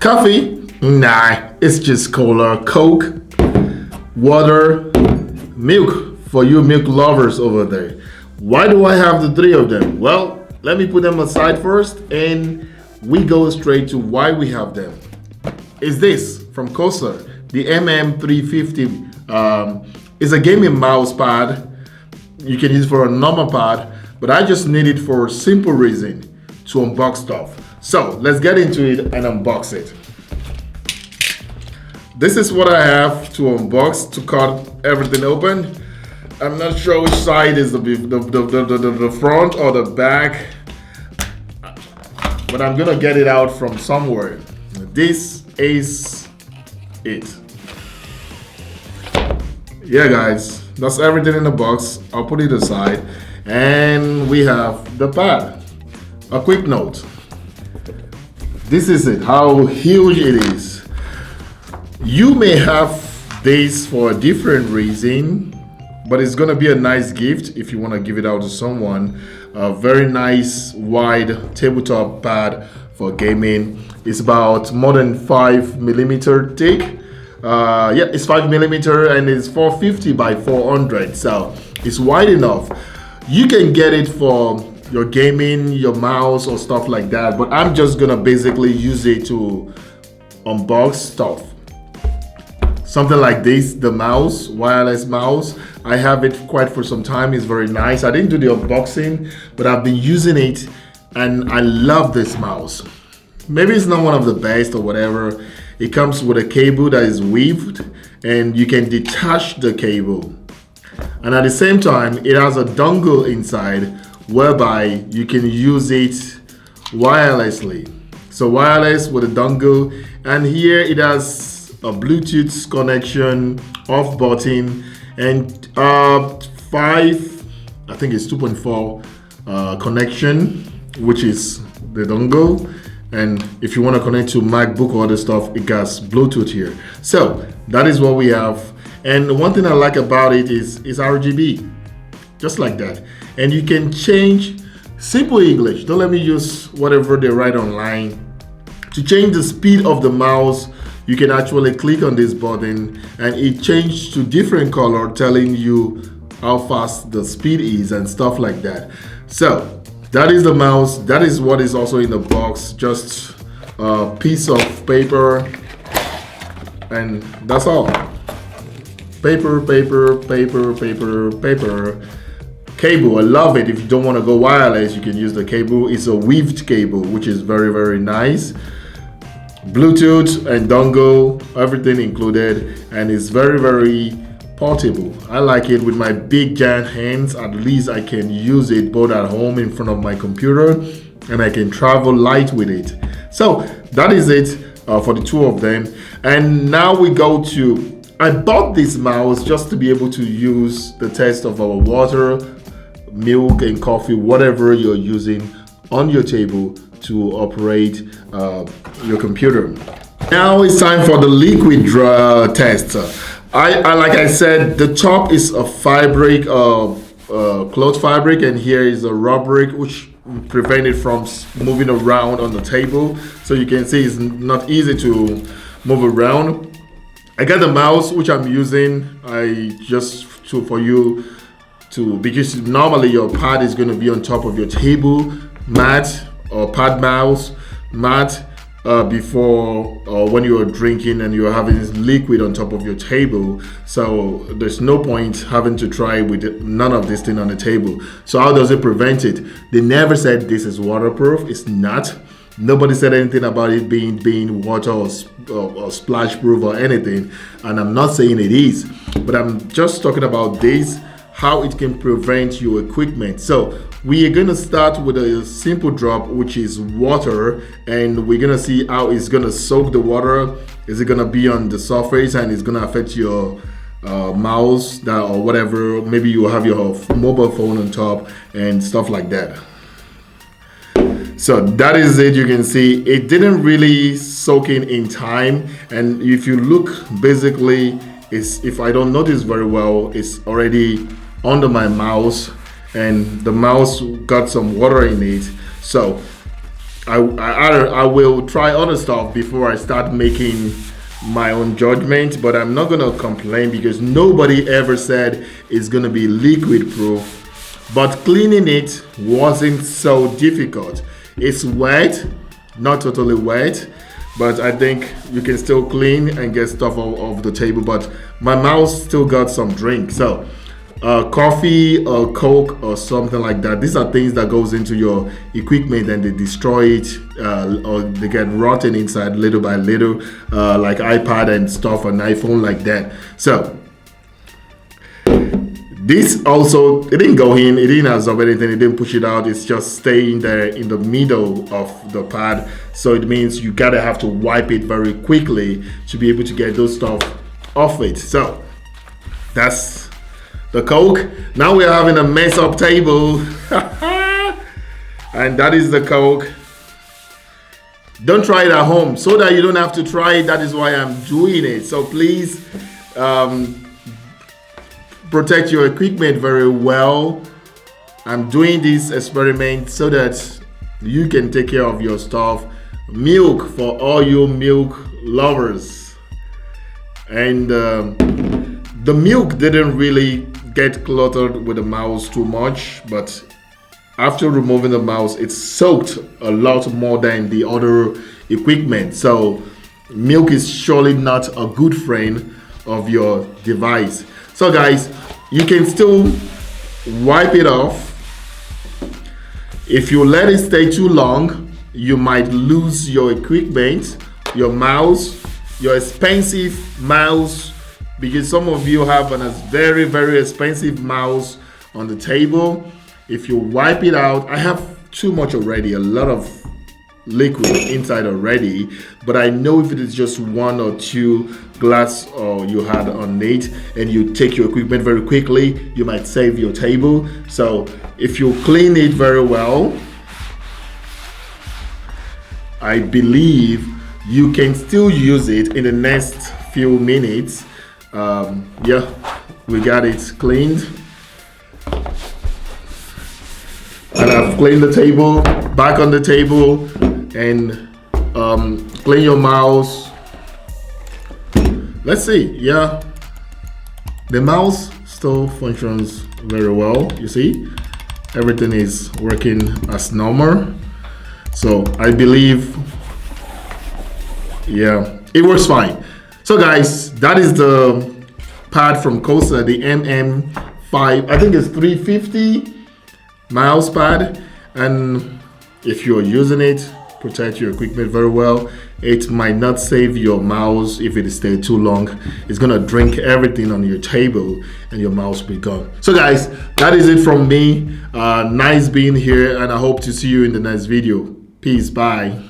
Coffee? Nah, it's just cola, Coke, water, milk for you milk lovers over there. Why do I have the three of them? Well, let me put them aside first and we go straight to why we have them. Is this from Costa, the MM350 is a gaming mouse pad. You can use it for a normal pad, but I just need it for a simple reason, to unbox stuff. So let's get into it and unbox it. This is what I have to unbox to cut everything open. I'm not sure which side is the front or the back, but I'm gonna get it out from somewhere. This is it. Yeah guys, that's everything in the box. I'll put it aside and we have the pad. A quick note, this is it, how huge it is. You may have this for a different reason, but it's gonna be a nice gift if you want to give it out to someone. A very nice wide tabletop pad for gaming. It's about more than 5mm thick. Yeah, it's 5mm and it's 450 by 400, so it's wide enough. You can get it for your gaming, your mouse or stuff like that, but I'm just gonna basically use it to unbox stuff. Something like this, the mouse, wireless mouse. I have it quite for some time. It's very nice. I didn't do the unboxing, but I've been using it and I love this mouse. Maybe it's not one of the best or whatever. It comes with a cable that is weaved and you can detach the cable. And at the same time, it has a dongle inside whereby you can use it wirelessly. So wireless with a dongle, and here it has a Bluetooth connection, off button, and 2.4 connection, which is the dongle. And if you want to connect to MacBook or other stuff, it has Bluetooth here. So that is what we have. And one thing I like about it is RGB, just like that. And you can change, simple English, don't let me use whatever they write online. To change the speed of the mouse, you can actually click on this button and it changes to different color, telling you how fast the speed is and stuff like that. So that is the mouse. That is what is also in the box, just a piece of paper, and that's all. Paper, paper, paper, paper, paper. Cable, I love it. If you don't want to go wireless, you can use the cable. It's a weaved cable, which is very, very nice. Bluetooth and dongle, everything included, and it's very, very portable. I like it. With my big giant hands, at least I can use it both at home in front of my computer, and I can travel light with it. So that is it for the two of them. And now we go to, I bought this mouse just to be able to use the test of our water, milk and coffee, whatever you're using on your table to operate your computer. Now it's time for the liquid test. Like I said, the top is a fabric, cloth fabric, and here is a rubric which prevent it from moving around on the table. So you can see it's not easy to move around. I got the mouse which I'm using. For you to, because normally your pad is going to be on top of your table mat or pad mouse mat before when you are drinking and you're having this liquid on top of your table. So there's no point having to try with none of this thing on the table. So how does it prevent it? They never said this is waterproof. It's not. Nobody said anything about it being water or splash proof or anything, and I'm not saying it is, but I'm just talking about this, how it can prevent your equipment. So we are gonna start with a simple drop, which is water, and we're gonna see how it's gonna soak the water. Is it gonna be on the surface and it's gonna affect your mouse or whatever? Maybe you have your mobile phone on top and stuff like that. So that is it. You can see it didn't really soak in time, and if you look, basically, if I don't notice very well, it's already under my mouse, and the mouse got some water in it. So I will try other stuff before I start making my own judgment, but I'm not gonna complain because nobody ever said it's gonna be liquid proof. But cleaning it wasn't so difficult. It's wet, not totally wet, but I think you can still clean and get stuff off the table. But my mouse still got some drink, so coffee or Coke or something like that. These are things that goes into your equipment and they destroy it, or they get rotten inside little by little, like iPad and stuff, an iPhone like that. So this also, it didn't go in, it didn't absorb anything, it didn't push it out, it's just staying there in the middle of the pad. So it means you gotta have to wipe it very quickly to be able to get those stuff off it. So that's the Coke. Now we're having a mess up table. And that is the Coke. Don't try it at home so that you don't have to try it. That is why I'm doing it. So please protect your equipment very well. I'm doing this experiment so that you can take care of your stuff. Milk for all you milk lovers. And the milk didn't really get cluttered with the mouse too much, but after removing the mouse, it soaked a lot more than the other equipment. So milk is surely not a good friend of your device. So guys, you can still wipe it off. If you let it stay too long, you might lose your equipment, your mouse, your expensive mouse, because some of you have a very, very expensive mouse on the table. If you wipe it out, I have too much already, a lot of liquid inside already, but I know if it is just one or two glass or you had on it and you take your equipment very quickly, you might save your table. So if you clean it very well, I believe you can still use it in the next few minutes. Yeah, we got it cleaned, and I've cleaned the table, back on the table, and clean your mouse. Let's see. Yeah, the mouse still functions very well. You see, everything is working as normal. So I believe, yeah, it works fine. So guys, that is the pad from Kosa, the MM5, I think it's 350 mouse pad. And if you're using it, protect your equipment very well. It might not save your mouse if it stays too long. It's gonna drink everything on your table and your mouse will be gone. So guys, that is it from me. Nice being here, and I hope to see you in the next video. Peace, bye.